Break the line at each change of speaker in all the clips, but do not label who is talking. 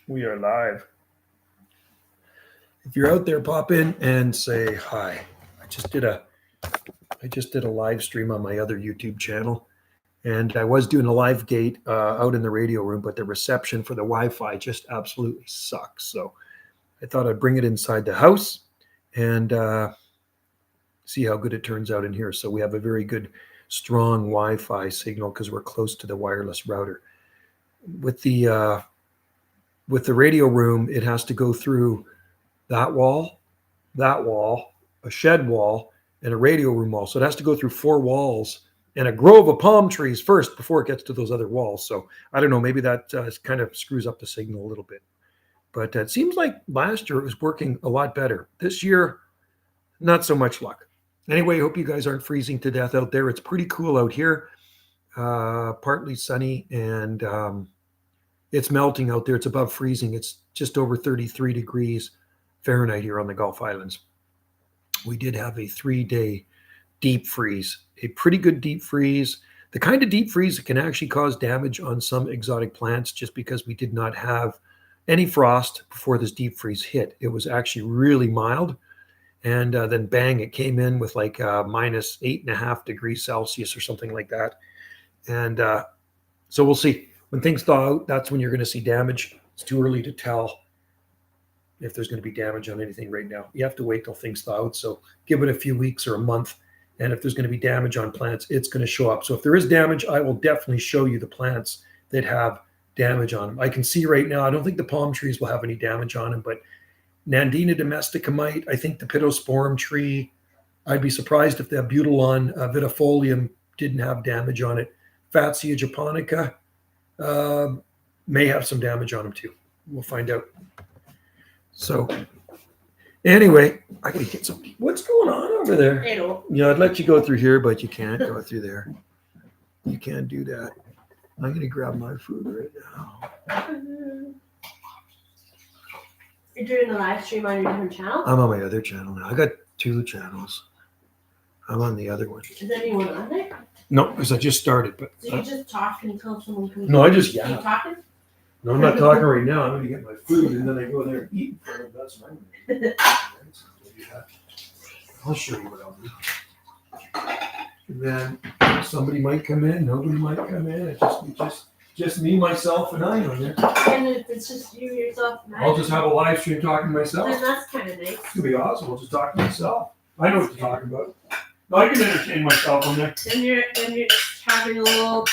We are live. If you're out there, pop in and say hi. I just did a live stream on my other YouTube channel, and I was doing a live gate out in the radio room, but the reception for the Wi-Fi just absolutely sucks. So I thought I'd bring it inside the house and see how good it turns out in here. So we have a very good, strong Wi-Fi signal because we're close to the wireless router. With the radio room, it has to go through that wall, a shed wall, and a radio room wall. So it has to go through 4 walls and a grove of palm trees first before it gets to those other walls. So I don't know, maybe that kind of screws up the signal a little bit. But it seems like last year it was working a lot better. This year, not so much luck. Anyway, hope you guys aren't freezing to death out there. It's pretty cool out here, partly sunny, and it's melting out there. It's above freezing. It's just over 33 degrees Fahrenheit here on the Gulf Islands. We did have a 3-day deep freeze, a pretty good deep freeze, the kind of deep freeze that can actually cause damage on some exotic plants just because we did not have any frost before this deep freeze hit. It was actually really mild. And then bang, it came in with like minus 8.5 degrees Celsius or something like that. And so we'll see. When things thaw out, that's when you're going to see damage. It's too early to tell if there's going to be damage on anything right now. You have to wait till things thaw out. So give it a few weeks or a month. And if there's going to be damage on plants, it's going to show up. So if there is damage, I will definitely show you the plants that have damage on them. I can see right now, I don't think the palm trees will have any damage on them, but Nandina domestica might. I think the pittosporum tree, I'd be surprised if the Butylon vidifolium didn't have damage on it. Fatsia japonica may have some damage on them too. We'll find out. So anyway, I gotta get some. What's going on over there? Yeah, I'd let you go through here, but you can't go through there. You can't do that. I'm gonna grab my food right now.
You're doing the live stream on your different channel?
I'm on my other channel now. I got 2 channels. I'm on the other one.
Is anyone on there?
No, because I just started. But
so you just talk until someone comes.
No, I just
keep talking.
No, I'm not talking right now. I'm going to get my food and then I go there and eat. That's what I'm going to do. I'll show you what I'll do. And then somebody might come in. Nobody might come in. It's just me, myself, and I on there.
And if it's just you, yourself, and
I'll just have a live stream talking to myself.
Then that's kind of nice.
It's going to be awesome. I'll just talk to myself. I know what to talk about. No, I can entertain myself on there.
Then you're just having a little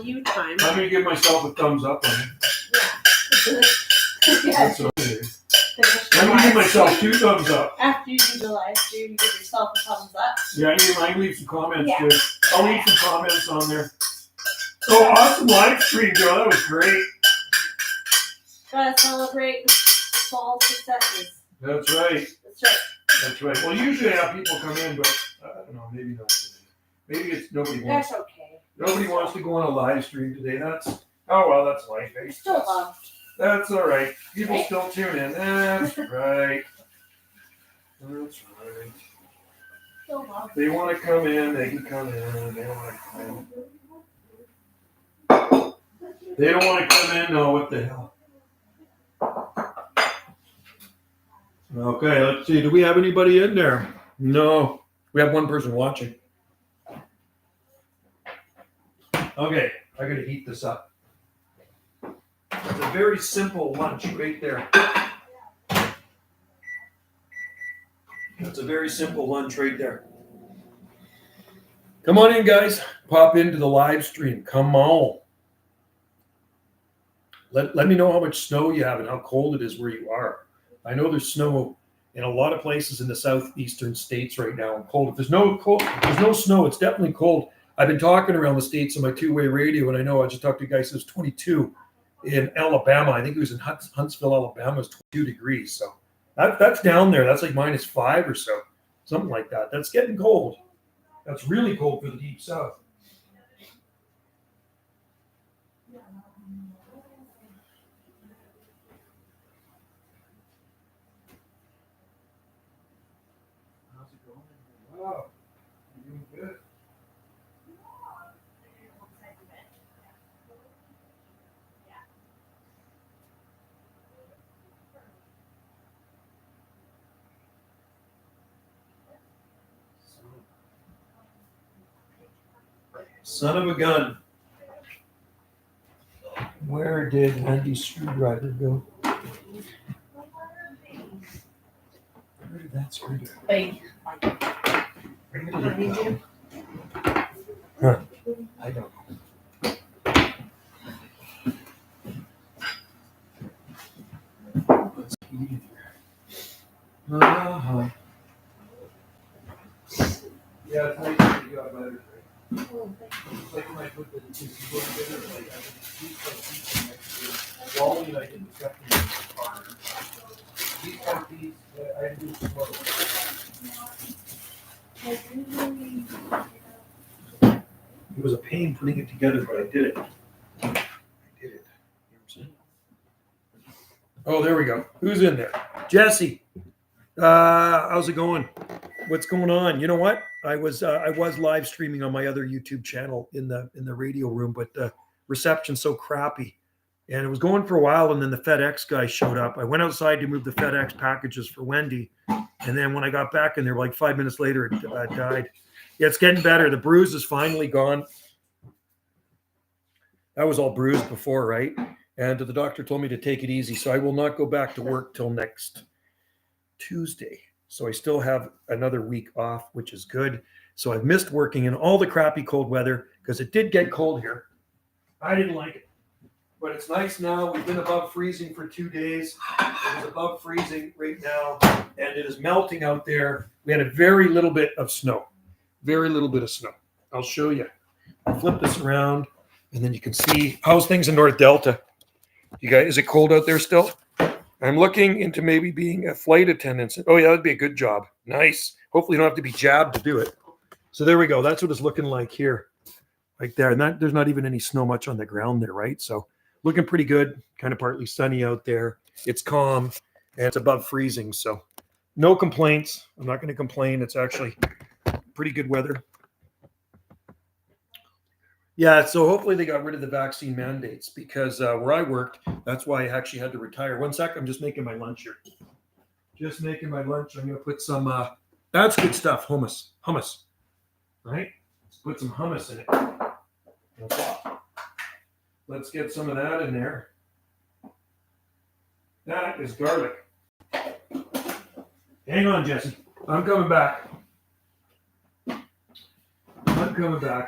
you time.
I'm going to give myself a thumbs up on it.
Yeah.
That's what I'm doing. I'm going to give myself 2 thumbs up.
After you do the live stream, you give yourself a thumbs up.
Yeah, I can leave some comments too. I'll leave some comments on there. Oh, awesome live stream, Joe. That was great.
Gotta celebrate the fall successes.
That's right.
That's right.
That's right. Well, usually I have people come in, but I don't know, maybe not today. Maybe it's nobody wants.
That's okay.
Nobody wants to go on a live stream today. That's life. Eh?
Still love.
That's all right. People still tune in. That's right. That's right.
Still love.
If they want to come in, they can come in. They don't want to come in. They don't want to come in. No, what the hell? Okay, let's see. Do we have anybody in there? No. We have one person watching. Okay, I gotta heat this up. It's a very simple lunch right there. That's a very simple lunch right there. Come on in, guys. Pop into the live stream. Come on. Let me know how much snow you have and how cold it is where you are. I know there's snow in a lot of places in the southeastern states right now and cold. If there's no snow, it's definitely cold. I've been talking around the states on my 2-way radio, and I know I just talked to a guy who says 22 in Alabama. I think it was in Huntsville, Alabama. It's 22 degrees. So that's down there. That's like -5 or so, something like that. That's getting cold. That's really cold for the deep south. How's it going? Wow, you're doing good. Son of a gun. Where did Andy's screwdriver go? Where did that screwdriver go?
Hey,
Where did
I'm gonna
it
need
go?
you.
Huh. I don't know. Let's keep it here. Uh-huh. Yeah, it's nice that you got better. It's like when I put the two people together, like I would these next to Wally and I did the second part. These these, I do slow. It was a pain putting it together, but I did it. I did it. You know what I'm saying? Oh, there we go. Who's in there? Jesse. How's it going? What's going on? You know what? I was live streaming on my other YouTube channel in the radio room, but the reception's so crappy, and it was going for a while, and then the FedEx guy showed up. I went outside to move the FedEx packages for Wendy, and then when I got back in there, like 5 minutes later, it died. Yeah, it's getting better. The bruise is finally gone. That was all bruised before, right? And the doctor told me to take it easy, so I will not go back to work till next Tuesday. So I still have another week off, which is good. So I've missed working in all the crappy cold weather because it did get cold here. I didn't like it, but it's nice now. We've been above freezing for 2 days. It is above freezing right now, and it is melting out there. We had a very little bit of snow, very little bit of snow. I'll show you. I'll flip this around, and then you can see how's things in North Delta. You guys, is it cold out there still? I'm looking into maybe being a flight attendant. Oh, yeah, that'd be a good job. Nice. Hopefully you don't have to be jabbed to do it. So there we go. That's what it's looking like here. Right there. And there's not even any snow much on the ground there, right? So looking pretty good. Kind of partly sunny out there. It's calm and it's above freezing. So no complaints. I'm not going to complain. It's actually pretty good weather. Yeah, so hopefully they got rid of the vaccine mandates because where I worked, that's why I actually had to retire. 1 sec, I'm just making my lunch here. Just making my lunch. I'm going to put some, that's good stuff, hummus, right? Let's put some hummus in it. Okay. Let's get some of that in there. That is garlic. Hang on, Jesse. I'm coming back.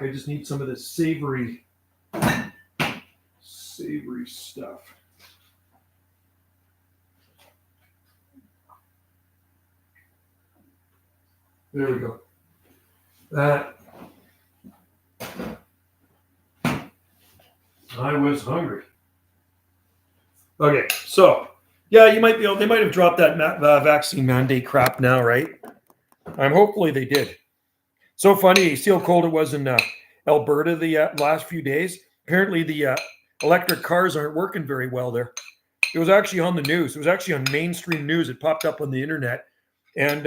I just need some of this savory stuff. There we go. That. I was hungry. Okay, so yeah, they might have dropped that vaccine mandate crap now, right? Hopefully they did. So funny, see how cold it was in Alberta the last few days. Apparently the electric cars aren't working very well there. It was actually on the news. It was actually on mainstream news. It popped up on the internet. And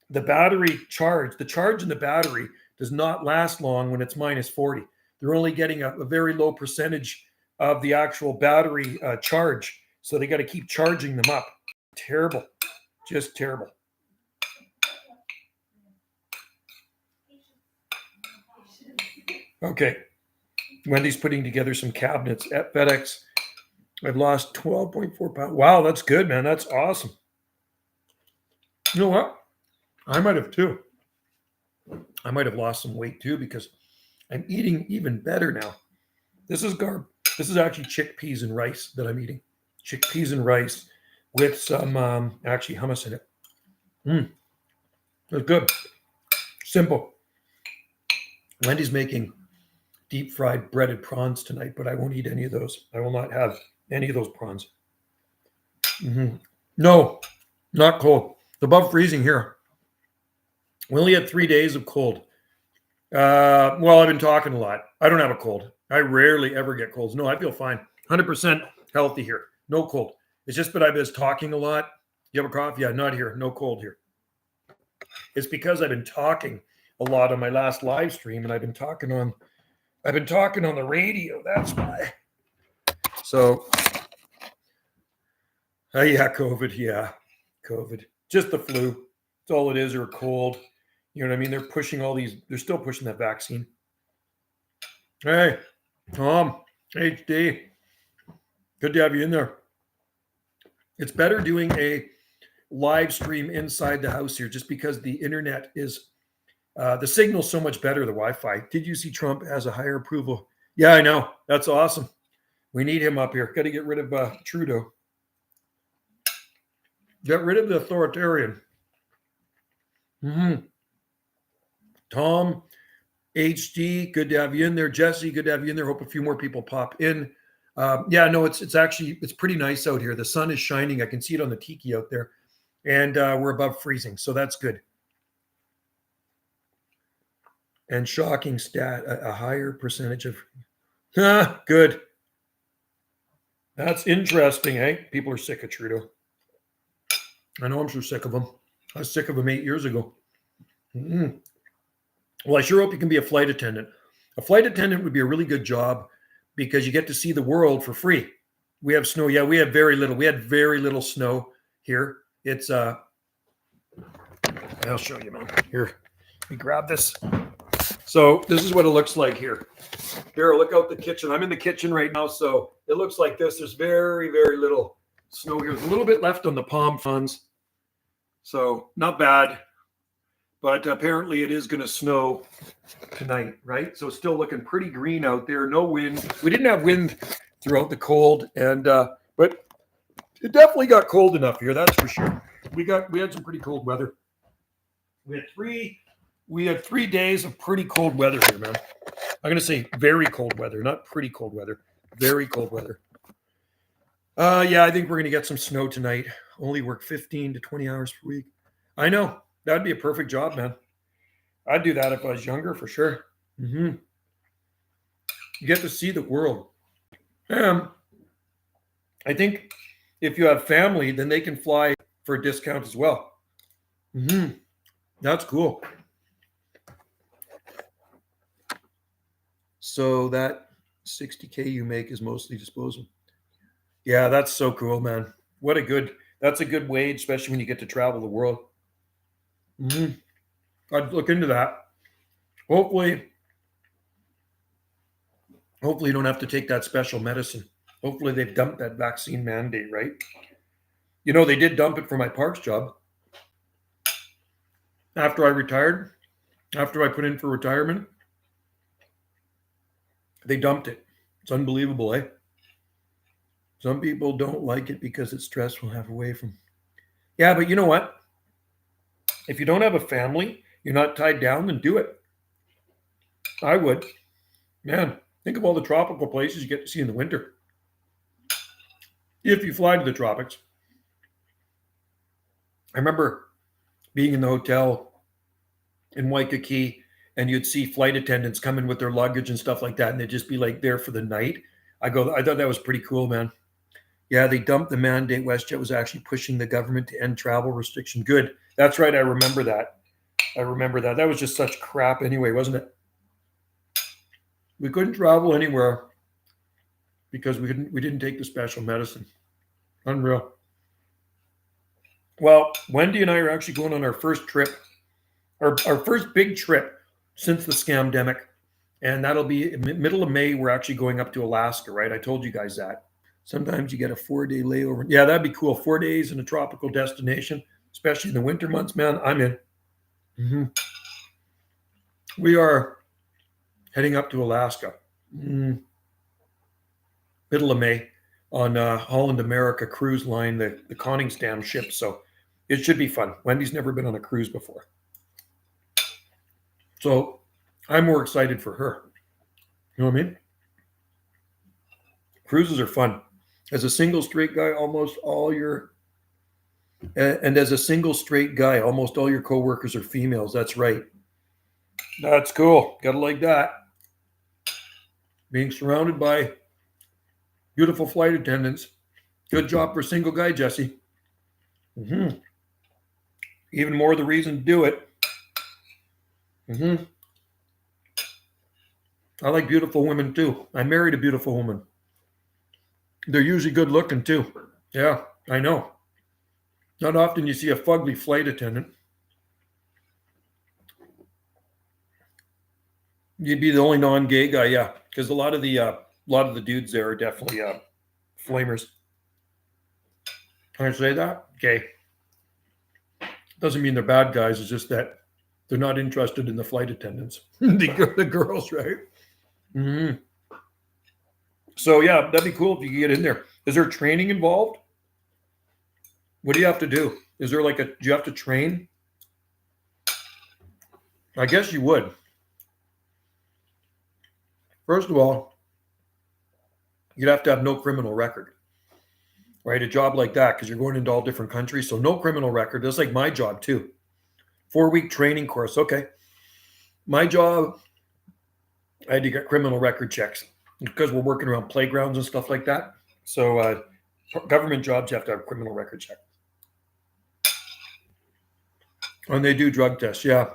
the charge in the battery does not last long when it's minus 40. They're only getting a very low percentage of the actual battery charge. So they got to keep charging them up. Terrible. Just terrible. Okay. Wendy's putting together some cabinets at FedEx. I've lost 12.4 pounds. Wow, that's good, man. That's awesome. You know what? I might have too. I might have lost some weight too because I'm eating even better now. This is actually chickpeas and rice that I'm eating. Chickpeas and rice with some actually hummus in it. It's good. Simple. Wendy's making deep fried breaded prawns tonight, but I won't eat any of those. I will not have any of those prawns. No, not cold. It's above freezing here. We only had 3 days of cold. Well, I've been talking a lot. I don't have a cold. I rarely ever get colds. No, I feel fine. 100% healthy here. No cold. It's just that I've been talking a lot. You have a cough? Yeah, not here. No cold here. It's because I've been talking a lot on my last live stream, and I've been talking on the radio. That's why. So, yeah, COVID. Yeah, COVID. Just the flu. That's all it is, or a cold. You know what I mean? They're still pushing that vaccine. Hey, Tom, HD. Good to have you in there. It's better doing a live stream inside the house here just because the internet is, the signal's so much better, the Wi-Fi. Did you see Trump has a higher approval? Yeah, I know. That's awesome. We need him up here. Got to get rid of Trudeau. Get rid of the authoritarian. Tom, HD, good to have you in there. Jesse, good to have you in there. Hope a few more people pop in. Yeah, no, it's actually, it's pretty nice out here. The sun is shining. I can see it on the tiki out there, and we're above freezing, so that's good. And shocking stat, a higher percentage of, good. That's interesting, eh? People are sick of Trudeau. I know I'm so sick of him. I was sick of him 8 years ago. Well, I sure hope you can be a flight attendant. A flight attendant would be a really good job because you get to see the world for free. We have snow. Yeah, we have very little. We had very little snow here. It's I'll show you, man. Here, let me grab this. So this is what it looks like here. Here, look out the kitchen. I'm in the kitchen right now, so it looks like this. There's very, very little snow here. There's a little bit left on the palm fronds, so not bad. But apparently it is going to snow tonight, right? So it's still looking pretty green out there. No wind. We didn't have wind throughout the cold, and but it definitely got cold enough here. That's for sure. We had some pretty cold weather. We had 3 days of pretty cold weather here, man. I'm going to say very cold weather, not pretty cold weather. Very cold weather. Yeah, I think we're going to get some snow tonight. Only work 15 to 20 hours per week. I know. That'd be a perfect job, man. I'd do that if I was younger, for sure. You get to see the world. I think if you have family, then they can fly for a discount as well. That's cool. So that 60K you make is mostly disposable. Yeah, that's so cool, man. That's a good wage, especially when you get to travel the world. I'd look into that. Hopefully you don't have to take that special medicine. Hopefully they've dumped that vaccine mandate, right? You know, they did dump it for my parks job. After I retired, after I put in for retirement, they dumped it. It's unbelievable, eh? Some people don't like it because it's stressful to have away from. Yeah, but you know what? If you don't have a family, you're not tied down, then do it. I would. Man, think of all the tropical places you get to see in the winter. If you fly to the tropics. I remember being in the hotel in Waikiki, and you'd see flight attendants come in with their luggage and stuff like that, and they'd just be like there for the night. I thought that was pretty cool, man. Yeah, they dumped the mandate. WestJet was actually pushing the government to end travel restriction. Good. That's right. I remember that. That was just such crap anyway, wasn't it? We couldn't travel anywhere because we didn't take the special medicine. Unreal. Well, Wendy and I are actually going on our first trip, our first big trip since the scamdemic. And that'll be middle of May. We're actually going up to Alaska, right? I told you guys that. Sometimes you get a 4-day layover. Yeah, that'd be cool. 4 days in a tropical destination, especially in the winter months, man. I'm in. We are heading up to Alaska. Middle of May on Holland America cruise line, the Koningsdam ship. So it should be fun. Wendy's never been on a cruise before. So I'm more excited for her. You know what I mean? Cruises are fun. As a single straight guy, almost all your coworkers are females. That's right. That's cool. Gotta like that. Being surrounded by beautiful flight attendants. Good job for a single guy, Jesse. Even more the reason to do it. I like beautiful women too. I married a beautiful woman. They're usually good looking too. Yeah, I know. Not often you see a fugly flight attendant. You'd be the only non-gay guy, yeah, because a lot of the dudes there are definitely flamers. Can I say that? Okay. Doesn't mean they're bad guys. It's just that they're not interested in the flight attendants, the girls, right? Mm-hmm. So yeah, that'd be cool if you could get in there. Is there training involved? What do you have to do? Is there like do you have to train? I guess you would. First of all, you'd have to have no criminal record, right? A job like that, because you're going into all different countries. So no criminal record. That's like my job too. 4-week training course. Okay. My job, I had to get criminal record checks because we're working around playgrounds and stuff like that. So government jobs, you have to have a criminal record check. And they do drug tests. Yeah.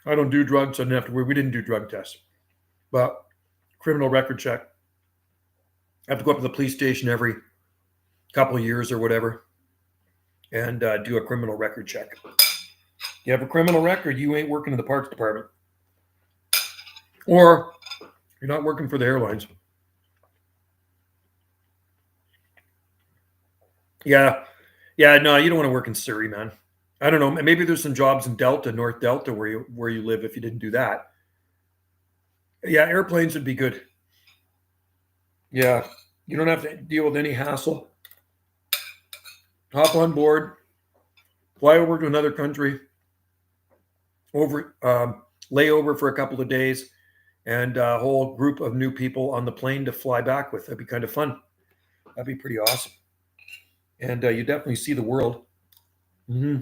I don't do drugs. So I didn't have to worry. We didn't do drug tests. But criminal record check. I have to go up to the police station every couple of years or whatever and do a criminal record check. You have a criminal record, you ain't working in the parks department. Or you're not working for the airlines. Yeah. Yeah, no, you don't want to work in Surrey, man. I don't know. Maybe there's some jobs in Delta, North Delta, where you live if you didn't do that. Yeah, airplanes would be good. Yeah. You don't have to deal with any hassle. Hop on board, fly over to another country, lay over for a couple of days, and a whole group of new people on the plane to fly back with. That'd be kind of fun. That'd be pretty awesome. And you definitely see the world. Mm-hmm.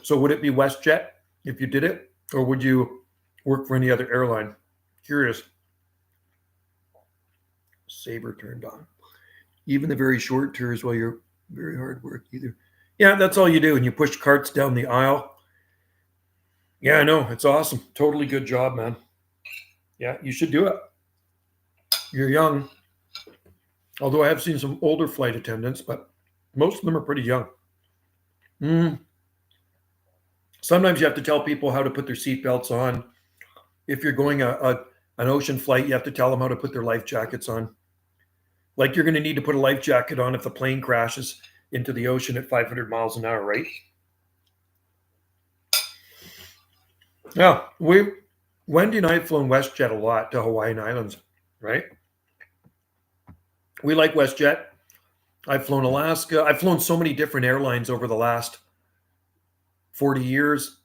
So would it be WestJet if you did it? Or would you work for any other airline? Curious. Saber turned on. Even the very short tours while you're very hard work either. Yeah, that's all you do. And you push carts down the aisle. Yeah, I know. It's awesome. Totally good job, man. Yeah, you should do it. You're young. Although I have seen some older flight attendants, but most of them are pretty young. Sometimes you have to tell people how to put their seatbelts on. If you're going an ocean flight, you have to tell them how to put their life jackets on. Like you're going to need to put a life jacket on if the plane crashes into the ocean at 500 miles an hour, right? Yeah, Wendy and I have flown WestJet a lot to Hawaiian Islands, right? We like WestJet. I've flown Alaska. I've flown so many different airlines over the last 40 years.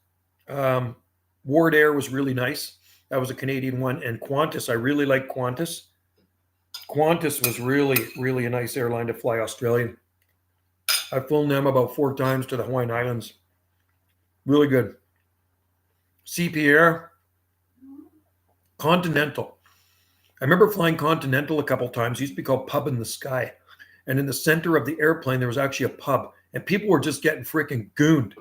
Ward Air was really nice. That was a Canadian one. And Qantas, I really like Qantas. Qantas was really, really a nice airline to fly Australian. I've flown them about 4 times to the Hawaiian Islands. Really good. CP Air, Continental. I remember flying Continental a couple times. It used to be called Pub in the Sky. And in the center of the airplane, there was actually a pub. And people were just getting freaking gooned.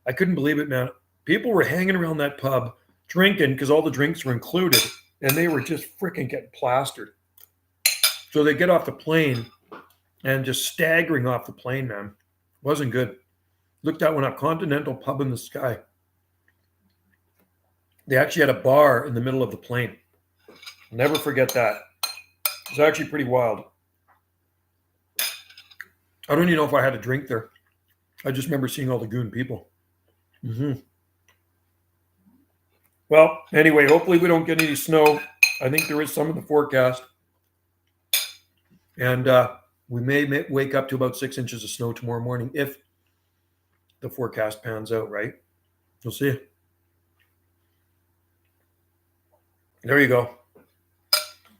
I couldn't believe it, man. People were hanging around that pub, drinking, because all the drinks were included. And they were just freaking getting plastered. So they get off the plane and just staggering off the plane, man. Wasn't good. Look that one up. Continental Pub in the Sky. They actually had a bar in the middle of the plane. I'll never forget that. It was actually pretty wild. I don't even know if I had a drink there. I just remember seeing all the goon people. Well, anyway, hopefully we don't get any snow. I think there is some in the forecast. And we may wake up to about 6 inches of snow tomorrow morning if the forecast pans out, right? We'll see. There you go.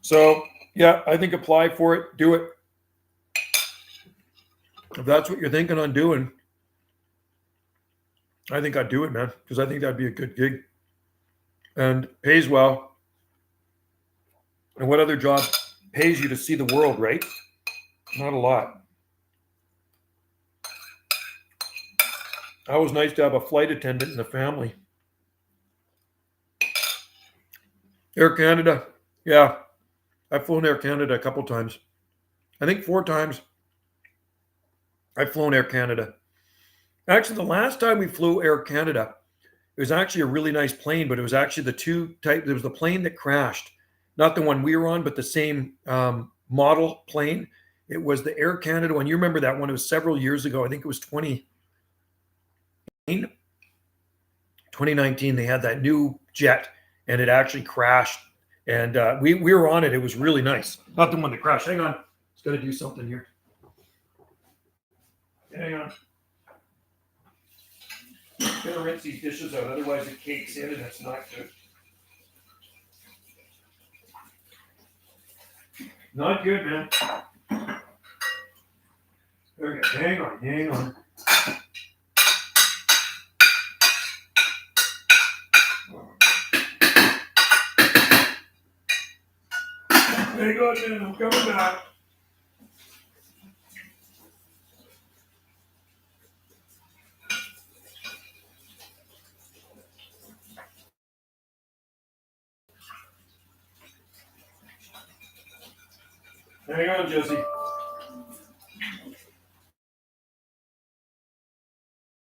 So, yeah, I think apply for it. Do it. If that's what you're thinking on doing, I think I'd do it, man, because I think that'd be a good gig. And pays well. And what other job pays you to see the world, right? Not a lot. Always nice to have a flight attendant in the family. Air Canada. Yeah. I've flown Air Canada a couple times. I think 4 times I've flown Air Canada. Actually, the last time we flew Air Canada, was actually a really nice plane, but it was actually the two type. There was the plane that crashed, not the one we were on, but the same model plane. It was the Air Canada one. You remember that one? It was several years ago. I think it was 2019. They had that new jet, and it actually crashed. And we were on it. It was really nice. Not the one that crashed. Hang on. It's got to do something here. Hang on. Gonna rinse these dishes out, otherwise it cakes in and that's not good. Not good, man. Okay, hang on. Hang on, man. I'm coming back. Hang on, Jesse.